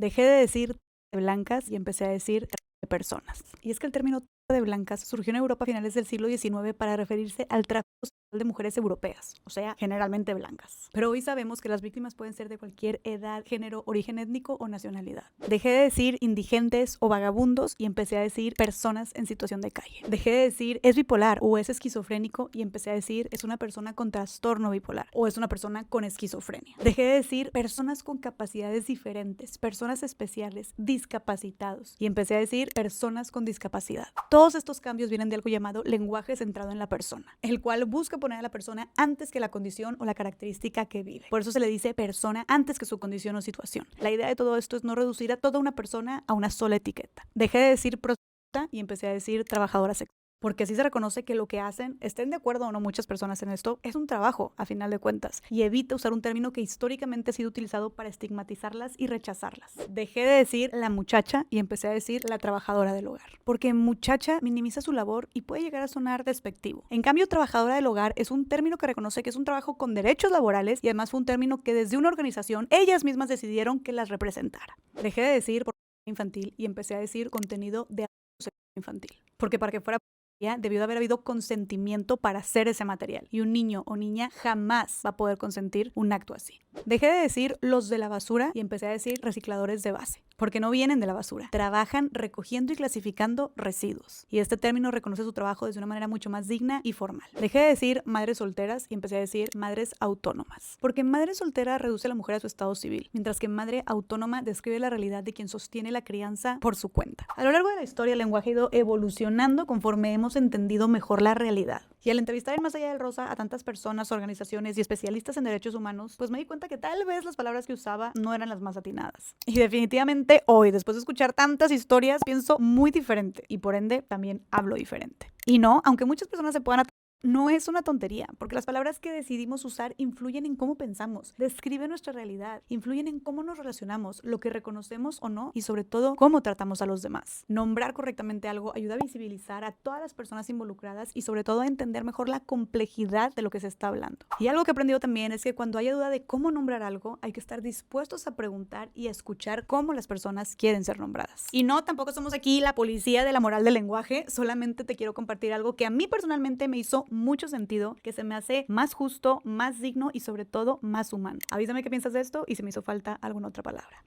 Dejé de decir de blancas y empecé a decir de personas. Y es que el término de blancas surgió en Europa a finales del siglo XIX para referirse al tráfico sexual de mujeres europeas, o sea, generalmente blancas. Pero hoy sabemos que las víctimas pueden ser de cualquier edad, género, origen étnico o nacionalidad. Dejé de decir indigentes o vagabundos y empecé a decir personas en situación de calle. Dejé de decir es bipolar o es esquizofrénico y empecé a decir es una persona con trastorno bipolar o es una persona con esquizofrenia. Dejé de decir personas con capacidades diferentes, personas especiales, discapacitados y empecé a decir personas con discapacidad. Todos estos cambios vienen de algo llamado lenguaje centrado en la persona, el cual busca poner a la persona antes que la condición o la característica que vive. Por eso se le dice persona antes que su condición o situación. La idea de todo esto es no reducir a toda una persona a una sola etiqueta. Dejé de decir prostituta y empecé a decir trabajadora sexual. Porque así se reconoce que lo que hacen, estén de acuerdo o no muchas personas en esto, es un trabajo a final de cuentas y evita usar un término que históricamente ha sido utilizado para estigmatizarlas y rechazarlas. Dejé de decir la muchacha y empecé a decir la trabajadora del hogar, porque muchacha minimiza su labor y puede llegar a sonar despectivo. En cambio, trabajadora del hogar es un término que reconoce que es un trabajo con derechos laborales y además fue un término que desde una organización ellas mismas decidieron que las representara. Dejé de decir pornografía infantil y empecé a decir contenido de abuso sexual infantil, porque para que fuera debió de haber habido consentimiento para hacer ese material y un niño o niña jamás va a poder consentir un acto así. Dejé de decir los de la basura y empecé a decir recicladores de base, porque no vienen de la basura, trabajan recogiendo y clasificando residuos y este término reconoce su trabajo de una manera mucho más digna y formal. Dejé de decir madres solteras y empecé a decir madres autónomas, porque madre soltera reduce a la mujer a su estado civil, mientras que madre autónoma describe la realidad de quien sostiene la crianza por su cuenta. A lo largo de la historia el lenguaje ha ido evolucionando conforme hemos entendido mejor la realidad. Y al entrevistar en Más Allá del Rosa a tantas personas, organizaciones y especialistas en derechos humanos, pues me di cuenta que tal vez las palabras que usaba no eran las más atinadas. Y definitivamente hoy, después de escuchar tantas historias, pienso muy diferente y por ende también hablo diferente. Y no, aunque muchas personas se puedan no es una tontería, porque las palabras que decidimos usar influyen en cómo pensamos, describen nuestra realidad, influyen en cómo nos relacionamos, lo que reconocemos o no y sobre todo cómo tratamos a los demás. Nombrar correctamente algo ayuda a visibilizar a todas las personas involucradas y sobre todo a entender mejor la complejidad de lo que se está hablando. Y algo que he aprendido también es que cuando haya duda de cómo nombrar algo, hay que estar dispuestos a preguntar y a escuchar cómo las personas quieren ser nombradas. Y no, tampoco somos aquí la policía de la moral del lenguaje, solamente te quiero compartir algo que a mí personalmente me hizo mucho sentido, que se me hace más justo, más digno y sobre todo más humano. Avísame qué piensas de esto y si me hizo falta alguna otra palabra.